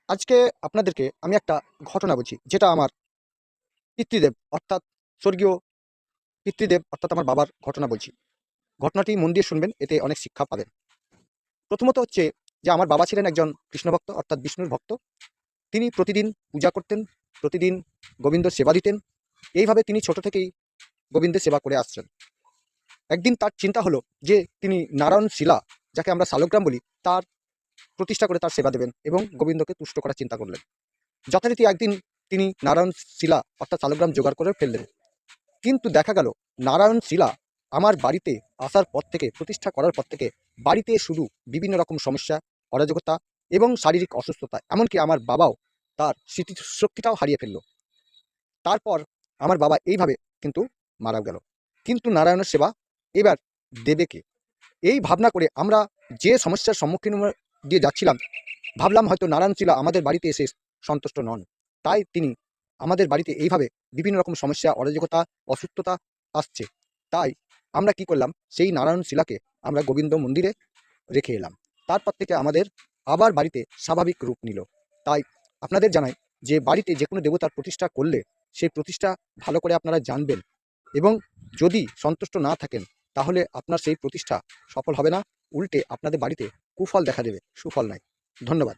আজকে আপনাদেরকে আমি একটা ঘটনা বলছি, যেটা আমার পিতৃদেব অর্থাৎ স্বর্গীয় পিতৃদেব অর্থাৎ আমার বাবার ঘটনা বলছি। ঘটনাটি মন দিয়ে শুনবেন, এতে অনেক শিক্ষা পাবেন। প্রথমত হচ্ছে যে আমার বাবা ছিলেন একজন কৃষ্ণভক্ত অর্থাৎ বিষ্ণুর ভক্ত। তিনি প্রতিদিন পূজা করতেন, প্রতিদিন গোবিন্দর সেবা দিতেন। এইভাবে তিনি ছোট থেকেই গোবিন্দের সেবা করে আসছেন। একদিন তার চিন্তা হলো যে তিনি নারায়ণ শিলা, যাকে আমরা শালগ্রাম বলি, তার প্রতিষ্ঠা করে তার সেবা দেবেন এবং গোবিন্দকে তুষ্ট করার চিন্তা করলেন। যথারীতি একদিন তিনি নারায়ণ শিলা অর্থাৎ শালগ্রাম জোগাড় করে ফেললেন। কিন্তু দেখা গেল নারায়ণ শিলা আমার বাড়িতে আসার পর থেকে, প্রতিষ্ঠা করার পর থেকে বাড়িতে শুধু বিভিন্ন রকম সমস্যা, অরাজকতা এবং শারীরিক অসুস্থতা, এমনকি আমার বাবাও তার স্মৃতিশক্তিটাও হারিয়ে ফেলল। তারপর আমার বাবা এইভাবে কিন্তু মারা গেল। কিন্তু নারায়ণের সেবা এবার দেবে কে? এই ভাবনা করে আমরা যে সমস্যার সম্মুখীন দিয়ে যাচ্ছিলাম, ভাবলাম হয়তো নারায়ণ শিলা আমাদের বাড়িতে এসে সন্তুষ্ট নন। তাই তিনি আমাদের বাড়িতে এইভাবে বিভিন্ন রকম সমস্যা, অরাজকতা, অসুস্থতা আসছে। তাই আমরা কি করলাম, সেই নারায়ণ শিলাকে আমরা গোবিন্দ মন্দিরে রেখে এলাম। তারপর থেকে আমাদের আবার বাড়িতে স্বাভাবিক রূপ নিল। তাই আপনাদের জানাই যে বাড়িতে যে কোনো দেবতার প্রতিষ্ঠা করলে সেই প্রতিষ্ঠা ভালো করে আপনারা জানবেন, এবং যদি সন্তুষ্ট না থাকেন তাহলে আপনার সেই প্রতিষ্ঠা সফল হবে না, উল্টে আপনাদের বাড়িতে কুফল দেখা দেবে, সুফল নয়। ধন্যবাদ।